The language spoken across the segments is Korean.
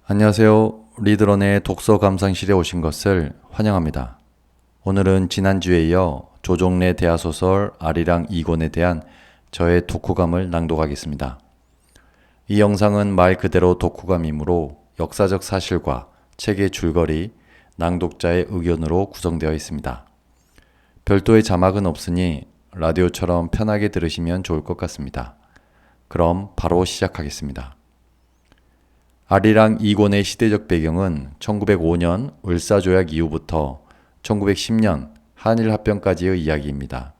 안녕하세요. 리드런의 독서 감상실에 오신 것을 환영합니다. 오늘은 지난주에 이어 조정래 대하소설 아리랑 2권에 대한 저의 독후감을 낭독하겠습니다. 이 영상은 말 그대로 독후감이므로 역사적 사실과 책의 줄거리, 낭독자의 의견으로 구성되어 있습니다. 별도의 자막은 없으니 라디오처럼 편하게 들으시면 좋을 것 같습니다. 그럼 바로 시작하겠습니다. 아리랑 2권의 시대적 배경은 1905년 을사조약 이후부터 1910년 한일합병까지의 이야기입니다.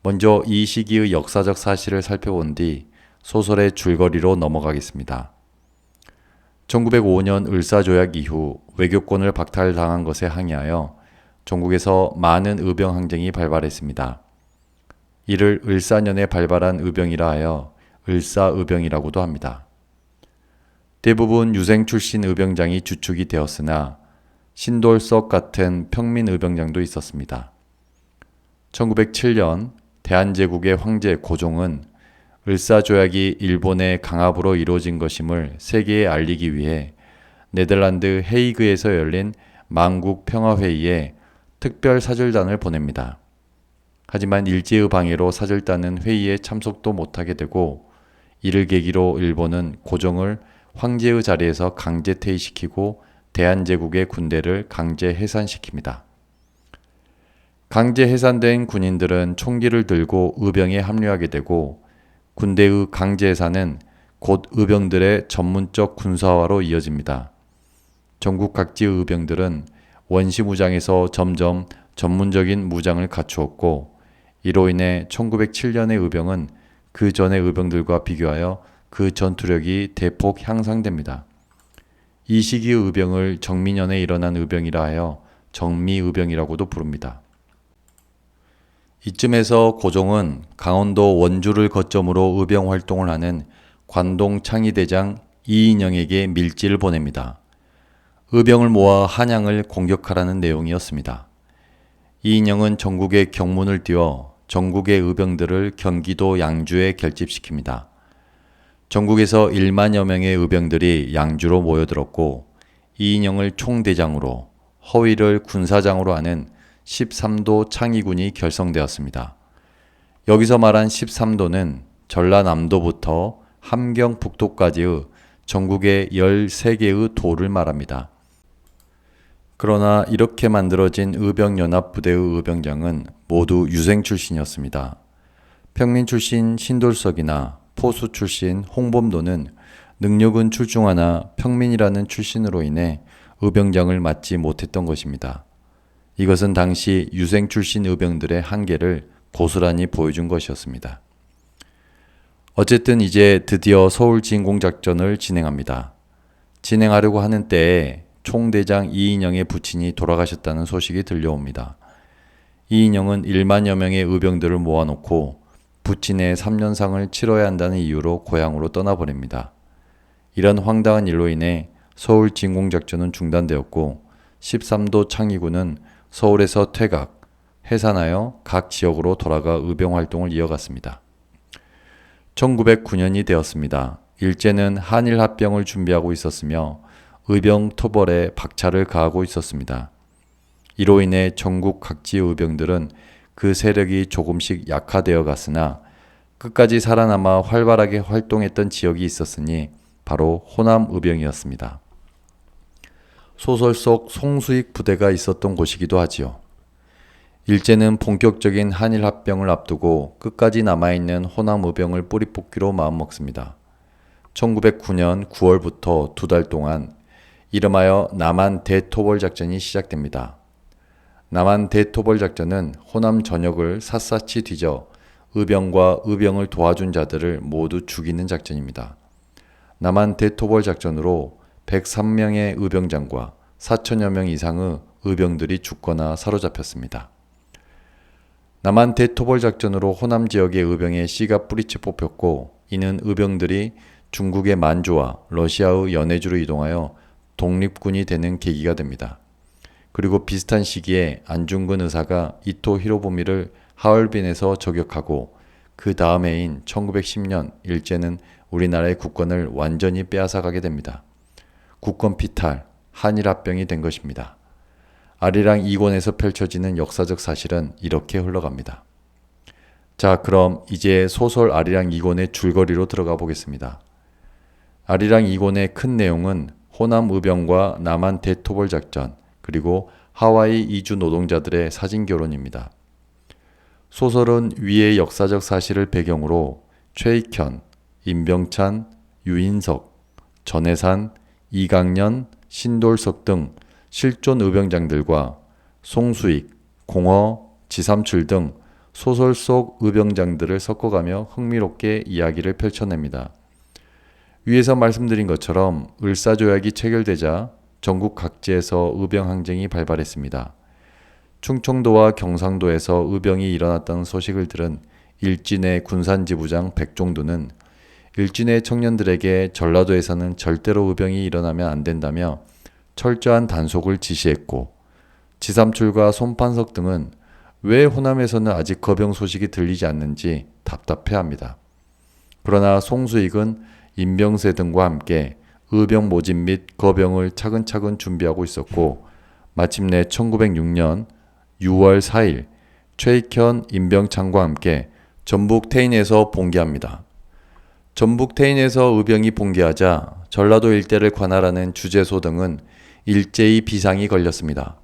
먼저 이 시기의 역사적 사실을 살펴본 뒤 소설의 줄거리로 넘어가겠습니다. 1905년 을사조약 이후 외교권을 박탈당한 것에 항의하여 전국에서 많은 의병항쟁이 발발했습니다. 이를 을사년에 발발한 의병이라 하여 을사의병이라고도 합니다. 대부분 유생 출신 의병장이 주축이 되었으나 신돌석 같은 평민 의병장도 있었습니다. 1907년 대한제국의 황제 고종은 을사조약이 일본의 강압으로 이루어진 것임을 세계에 알리기 위해 네덜란드 헤이그에서 열린 만국평화회의에 특별 사절단을 보냅니다. 하지만 일제의 방해로 사절단은 회의에 참석도 못하게 되고 이를 계기로 일본은 고종을 황제의 자리에서 강제 퇴위시키고 대한제국의 군대를 강제 해산시킵니다. 강제 해산된 군인들은 총기를 들고 의병에 합류하게 되고 군대의 강제 해산은 곧 의병들의 전문적 군사화로 이어집니다. 전국 각지의 의병들은 원시무장에서 점점 전문적인 무장을 갖추었고 이로 인해 1907년의 의병은 그 전의 의병들과 비교하여 그 전투력이 대폭 향상됩니다. 이 시기의 의병을 정민년에 일어난 의병이라 하여 정미의병이라고도 부릅니다. 이쯤에서 고종은 강원도 원주를 거점으로 의병 활동을 하는 관동 창의대장 이인영에게 밀지를 보냅니다. 의병을 모아 한양을 공격하라는 내용이었습니다. 이인영은 전국에 경문을 띄워 전국의 의병들을 경기도 양주에 결집시킵니다. 전국에서 1만여 명의 의병들이 양주로 모여들었고 이인영을 총대장으로 허위를 군사장으로 하는 13도 창의군이 결성되었습니다. 여기서 말한 13도는 전라남도부터 함경북도까지의 전국의 13개의 도를 말합니다. 그러나 이렇게 만들어진 의병연합부대의 의병장은 모두 유생 출신이었습니다. 평민 출신 신돌석이나 포수 출신 홍범도는 능력은 출중하나 평민이라는 출신으로 인해 의병장을 맡지 못했던 것입니다. 이것은 당시 유생 출신 의병들의 한계를 고스란히 보여준 것이었습니다. 어쨌든 이제 드디어 서울 진공작전을 진행합니다. 진행하려고 하는 때에 총대장 이인영의 부친이 돌아가셨다는 소식이 들려옵니다. 이인영은 1만여 명의 의병들을 모아놓고 부친의 3년상을 치러야 한다는 이유로 고향으로 떠나보냅니다. 이런 황당한 일로 인해 서울 진공작전은 중단되었고 13도 창의군은 서울에서 퇴각, 해산하여 각 지역으로 돌아가 의병활동을 이어갔습니다. 1909년이 되었습니다. 일제는 한일합병을 준비하고 있었으며 의병 토벌에 박차를 가하고 있었습니다. 이로 인해 전국 각지의 의병들은 그 세력이 조금씩 약화되어 갔으나 끝까지 살아남아 활발하게 활동했던 지역이 있었으니 바로 호남 의병이었습니다. 소설 속 송수익 부대가 있었던 곳이기도 하지요. 일제는 본격적인 한일합병을 앞두고 끝까지 남아있는 호남 의병을 뿌리 뽑기로 마음먹습니다. 1909년 9월부터 2달 동안 이름하여 남한 대토벌 작전이 시작됩니다. 남한 대토벌 작전은 호남 전역을 샅샅이 뒤져 의병과 의병을 도와준 자들을 모두 죽이는 작전입니다. 남한 대토벌 작전으로 103명의 의병장과 4천여 명 이상의 의병들이 죽거나 사로잡혔습니다. 남한 대토벌 작전으로 호남 지역의 의병의 씨가 뿌리째 뽑혔고 이는 의병들이 중국의 만주와 러시아의 연해주로 이동하여 독립군이 되는 계기가 됩니다. 그리고 비슷한 시기에 안중근 의사가 이토 히로부미를 하얼빈에서 저격하고 그 다음 해인 1910년 일제는 우리나라의 국권을 완전히 빼앗아가게 됩니다. 국권 피탈, 한일합병이 된 것입니다. 아리랑 2권에서 펼쳐지는 역사적 사실은 이렇게 흘러갑니다. 자, 그럼 이제 소설 아리랑 2권의 줄거리로 들어가 보겠습니다. 아리랑 2권의 큰 내용은 호남 의병과 남한 대토벌 작전, 그리고 하와이 이주 노동자들의 사진 결혼입니다. 소설은 위의 역사적 사실을 배경으로 최익현, 임병찬, 유인석, 전해산, 이강년, 신돌석 등 실존 의병장들과 송수익, 공허, 지삼출 등 소설 속 의병장들을 섞어가며 흥미롭게 이야기를 펼쳐냅니다. 위에서 말씀드린 것처럼 을사조약이 체결되자 전국 각지에서 의병항쟁이 발발했습니다. 충청도와 경상도에서 의병이 일어났다는 소식을 들은 일진의 군산지부장 백종두는 일진의 청년들에게 전라도에서는 절대로 의병이 일어나면 안 된다며 철저한 단속을 지시했고, 지삼출과 손판석 등은 왜 호남에서는 아직 거병 소식이 들리지 않는지 답답해합니다. 그러나 송수익은 임병세 등과 함께 의병 모집 및 거병을 차근차근 준비하고 있었고, 마침내 1906년 6월 4일 최익현, 임병찬과 함께 전북 태인에서 봉기합니다. 전북 태인에서 의병이 봉기하자 전라도 일대를 관할하는 주재소 등은 일제히 비상이 걸렸습니다.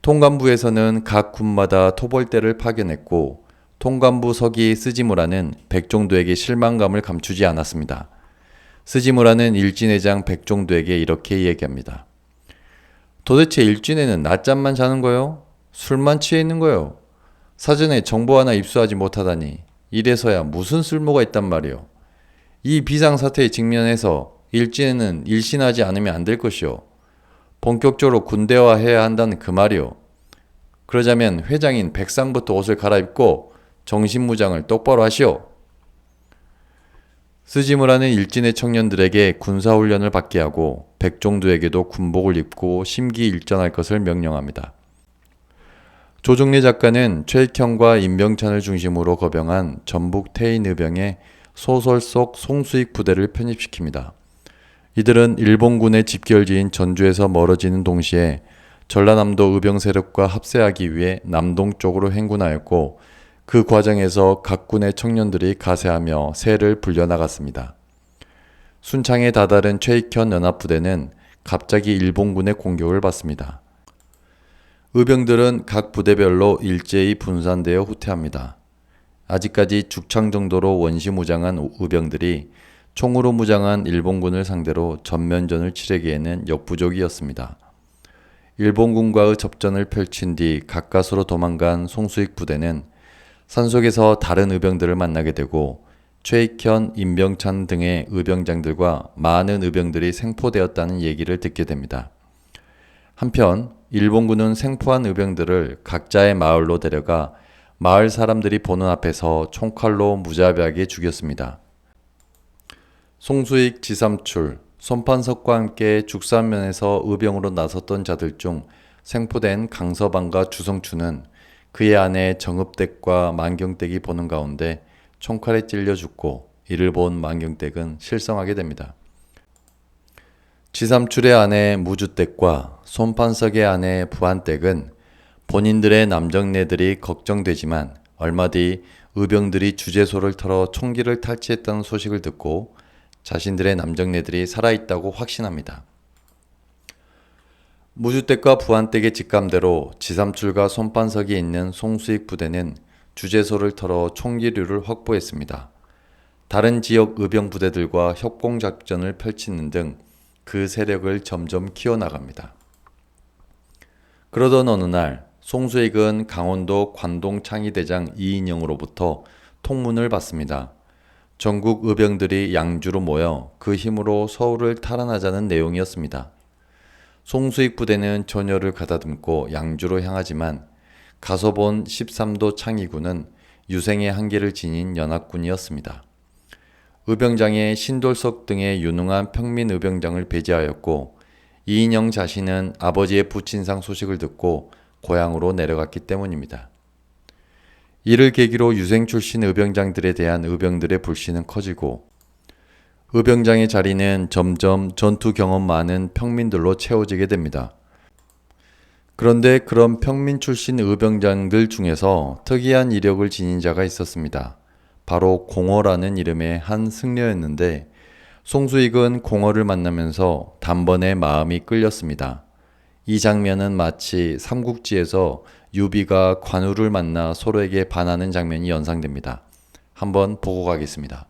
통감부에서는 각 군마다 토벌대를 파견했고, 통감부 서기 스지무라는 백종도에게 실망감을 감추지 않았습니다. 스지무라는 일진회장 백종도에게 이렇게 얘기합니다. 도대체 일진회는 낮잠만 자는 거요? 술만 취해 있는 거요? 사전에 정보 하나 입수하지 못하다니 이래서야 무슨 쓸모가 있단 말이오. 이 비상사태에 직면해서 일진회는 일신하지 않으면 안 될 것이오. 본격적으로 군대화해야 한다는 그 말이오. 그러자면 회장인 백상부터 옷을 갈아입고 정신무장을 똑바로 하시오. 스지무라는 일진의 청년들에게 군사훈련을 받게 하고 백종두에게도 군복을 입고 심기일전할 것을 명령합니다. 조정래 작가는 최익현과 임병찬을 중심으로 거병한 전북 태인의병의 소설 속 송수익 부대를 편입시킵니다. 이들은 일본군의 집결지인 전주에서 멀어지는 동시에 전라남도 의병 세력과 합세하기 위해 남동쪽으로 행군하였고, 그 과정에서 각 군의 청년들이 가세하며 세를 불려나갔습니다. 순창에 다다른 최익현 연합부대는 갑자기 일본군의 공격을 받습니다. 의병들은 각 부대별로 일제히 분산되어 후퇴합니다. 아직까지 죽창 정도로 원시무장한 의병들이 총으로 무장한 일본군을 상대로 전면전을 치르기에는 역부족이었습니다. 일본군과의 접전을 펼친 뒤 가까스로 도망간 송수익 부대는 산속에서 다른 의병들을 만나게 되고, 최익현, 임병찬 등의 의병장들과 많은 의병들이 생포되었다는 얘기를 듣게 됩니다. 한편 일본군은 생포한 의병들을 각자의 마을로 데려가 마을 사람들이 보는 앞에서 총칼로 무자비하게 죽였습니다. 송수익, 지삼출, 손판석과 함께 죽산면에서 의병으로 나섰던 자들 중 생포된 강서방과 주성추는 그의 아내 정읍댁과 만경댁이 보는 가운데 총칼에 찔려 죽고, 이를 본 만경댁은 실성하게 됩니다. 지삼출의 아내 무주댁과 손판석의 아내 부안댁은 본인들의 남정네들이 걱정되지만 얼마 뒤 의병들이 주재소를 털어 총기를 탈취했다는 소식을 듣고 자신들의 남정네들이 살아있다고 확신합니다. 무주댁과 부안댁의 직감대로 지삼출과 손판석이 있는 송수익 부대는 주재소를 털어 총기류를 확보했습니다. 다른 지역 의병 부대들과 협공작전을 펼치는 등 그 세력을 점점 키워나갑니다. 그러던 어느 날 송수익은 강원도 관동 창의대장 이인영으로부터 통문을 받습니다. 전국 의병들이 양주로 모여 그 힘으로 서울을 탈환하자는 내용이었습니다. 송수익 부대는 전열을 가다듬고 양주로 향하지만 가서 본 13도 창의군은 유생의 한계를 지닌 연합군이었습니다. 의병장에 신돌석 등의 유능한 평민 의병장을 배제하였고, 이인영 자신은 아버지의 부친상 소식을 듣고 고향으로 내려갔기 때문입니다. 이를 계기로 유생 출신 의병장들에 대한 의병들의 불신은 커지고, 의병장의 자리는 점점 전투 경험 많은 평민들로 채워지게 됩니다. 그런데 그런 평민 출신 의병장들 중에서 특이한 이력을 지닌 자가 있었습니다. 바로 공허라는 이름의 한 승려였는데 송수익은 공허를 만나면서 단번에 마음이 끌렸습니다. 이 장면은 마치 삼국지에서 유비가 관우를 만나 서로에게 반하는 장면이 연상됩니다. 한번 보고 가겠습니다.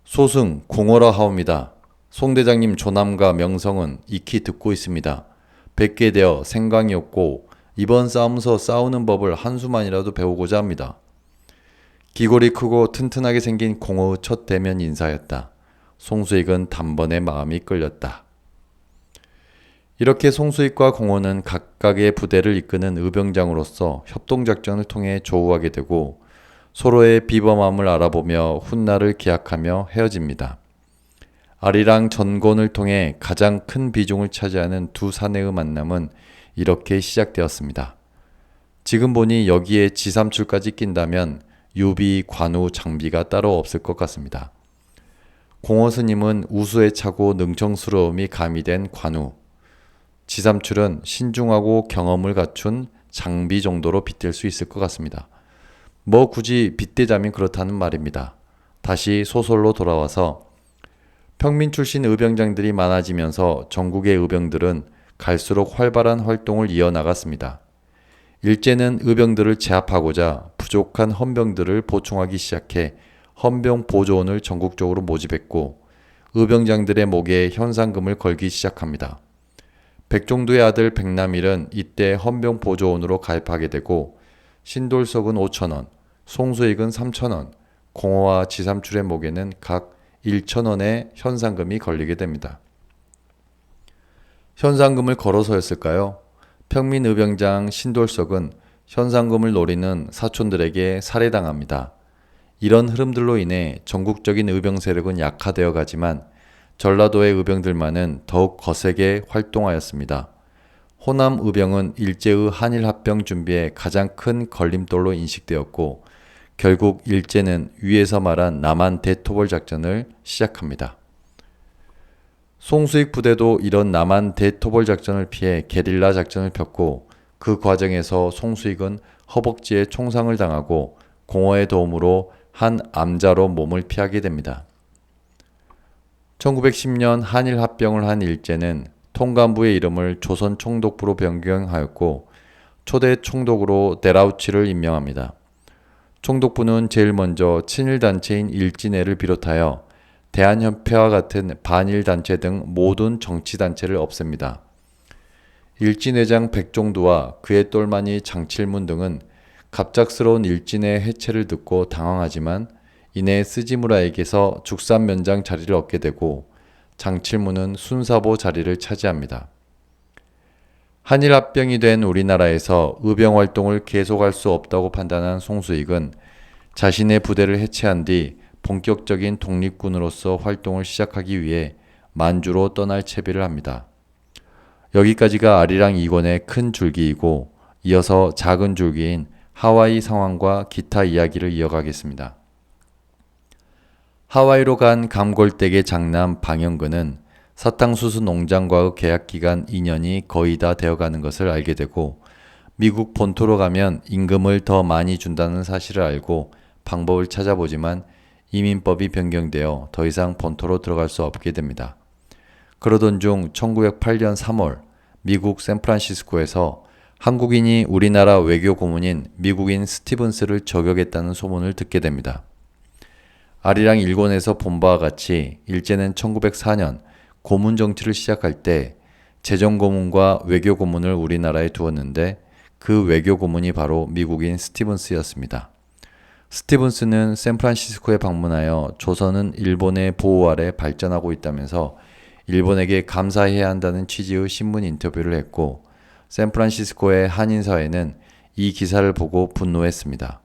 소승 공허라 하옵니다. 송대장님 조남과 명성은 익히 듣고 있습니다. 뵙게 되어 생광이 없고 이번 싸움서 싸우는 법을 한수만이라도 배우고자 합니다. 기골이 크고 튼튼하게 생긴 공허의 첫 대면 인사였다. 송수익은 단번에 마음이 끌렸다. 이렇게 송수익과 공허는 각각의 부대를 이끄는 의병장으로서 협동작전을 통해 조우하게 되고 서로의 비범함을 알아보며 훗날을 기약하며 헤어집니다. 아리랑 전곤을 통해 가장 큰 비중을 차지하는 두 사내의 만남은 이렇게 시작되었습니다. 지금 보니 여기에 지삼출까지 낀다면 유비, 관우, 장비가 따로 없을 것 같습니다. 공허 스님은 우수에 차고 능청스러움이 가미된 관우, 지삼출은 신중하고 경험을 갖춘 장비 정도로 빗댈 수 있을 것 같습니다. 뭐 굳이 빗대자면 그렇다는 말입니다. 다시 소설로 돌아와서 평민 출신 의병장들이 많아지면서 전국의 의병들은 갈수록 활발한 활동을 이어나갔습니다. 일제는 의병들을 제압하고자 부족한 헌병들을 보충하기 시작해 헌병 보조원을 전국적으로 모집했고 의병장들의 목에 현상금을 걸기 시작합니다. 백종두의 아들 백남일은 이때 헌병 보조원으로 가입하게 되고 신돌석은 5,000원, 송수익은 3,000원, 공허와 지삼출의 목에는 각 1,000원의 현상금이 걸리게 됩니다. 현상금을 걸어서였을까요? 평민의병장 신돌석은 현상금을 노리는 사촌들에게 살해당합니다. 이런 흐름들로 인해 전국적인 의병 세력은 약화되어 가지만 전라도의 의병들만은 더욱 거세게 활동하였습니다. 호남 의병은 일제의 한일합병 준비에 가장 큰 걸림돌로 인식되었고 결국 일제는 위에서 말한 남한 대토벌 작전을 시작합니다. 송수익 부대도 이런 남한 대토벌 작전을 피해 게릴라 작전을 폈고 그 과정에서 송수익은 허벅지에 총상을 당하고 공허의 도움으로 한 암자로 몸을 피하게 됩니다. 1910년 한일합병을 한 일제는 통감부의 이름을 조선총독부로 변경하였고 초대 총독으로 데라우치를 임명합니다. 총독부는 제일 먼저 친일단체인 일진회를 비롯하여 대한협회와 같은 반일단체 등 모든 정치단체를 없앱니다. 일진회장 백종두와 그의 똘마니 장칠문 등은 갑작스러운 일진회 해체를 듣고 당황하지만 이내 스지무라에게서 죽산면장 자리를 얻게 되고 장칠문은 순사보 자리를 차지합니다. 한일합병이 된 우리나라에서 의병활동을 계속할 수 없다고 판단한 송수익은 자신의 부대를 해체한 뒤 본격적인 독립군으로서 활동을 시작하기 위해 만주로 떠날 채비를 합니다. 여기까지가 아리랑 2권의 큰 줄기이고 이어서 작은 줄기인 하와이 상황과 기타 이야기를 이어가겠습니다. 하와이로 간 감골댁의 장남 방영근은 사탕수수 농장과의 계약기간 2년이 거의 다 되어가는 것을 알게 되고 미국 본토로 가면 임금을 더 많이 준다는 사실을 알고 방법을 찾아보지만 이민법이 변경되어 더 이상 본토로 들어갈 수 없게 됩니다. 그러던 중 1908년 3월 미국 샌프란시스코에서 한국인이 우리나라 외교 고문인 미국인 스티븐스를 저격했다는 소문을 듣게 됩니다. 아리랑 1권에서 본 바와 같이 일제는 1904년 고문 정치를 시작할 때 재정 고문과 외교 고문을 우리나라에 두었는데 그 외교 고문이 바로 미국인 스티븐스였습니다. 스티븐스는 샌프란시스코에 방문하여 조선은 일본의 보호 아래 발전하고 있다면서 일본에게 감사해야 한다는 취지의 신문 인터뷰를 했고 샌프란시스코의 한인사회는 이 기사를 보고 분노했습니다.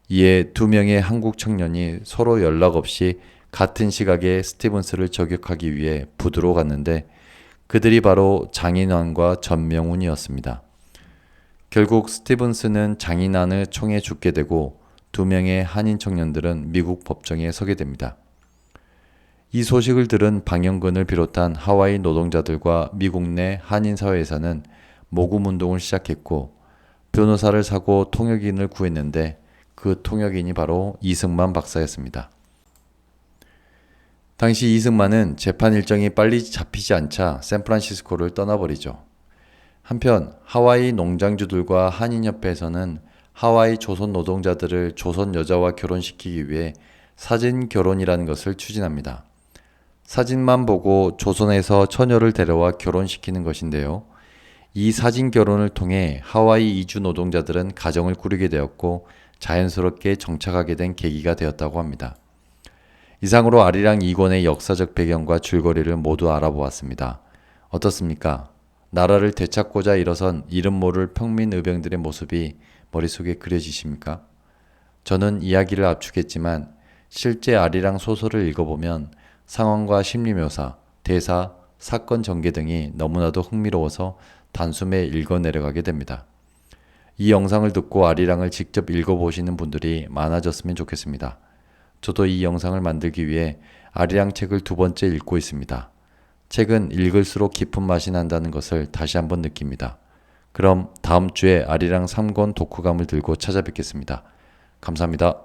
이에 두 명의 한국 청년이 서로 연락 없이 같은 시각에 스티븐스를 저격하기 위해 부두로 갔는데 그들이 바로 장인환과 전명훈이었습니다. 결국 스티븐스는 장인환의 총에 죽게 되고 두 명의 한인 청년들은 미국 법정에 서게 됩니다. 이 소식을 들은 방영근을 비롯한 하와이 노동자들과 미국 내 한인사회에서는 모금운동을 시작했고 변호사를 사고 통역인을 구했는데 그 통역인이 바로 이승만 박사였습니다. 당시 이승만은 재판 일정이 빨리 잡히지 않자 샌프란시스코를 떠나버리죠. 한편 하와이 농장주들과 한인협회에서는 하와이 조선 노동자들을 조선 여자와 결혼시키기 위해 사진 결혼이라는 것을 추진합니다. 사진만 보고 조선에서 처녀를 데려와 결혼시키는 것인데요. 이 사진 결혼을 통해 하와이 이주 노동자들은 가정을 꾸리게 되었고 자연스럽게 정착하게 된 계기가 되었다고 합니다. 이상으로 아리랑 2권의 역사적 배경과 줄거리를 모두 알아보았습니다. 어떻습니까? 나라를 되찾고자 일어선 이름 모를 평민 의병들의 모습이 머릿속에 그려지십니까? 저는 이야기를 압축했지만 실제 아리랑 소설을 읽어보면 상황과 심리묘사, 대사, 사건 전개 등이 너무나도 흥미로워서 단숨에 읽어 내려가게 됩니다. 이 영상을 듣고 아리랑을 직접 읽어보시는 분들이 많아졌으면 좋겠습니다. 저도 이 영상을 만들기 위해 아리랑 책을 2번째 읽고 있습니다. 책은 읽을수록 깊은 맛이 난다는 것을 다시 한번 느낍니다. 그럼 다음 주에 아리랑 3권 독후감을 들고 찾아뵙겠습니다. 감사합니다.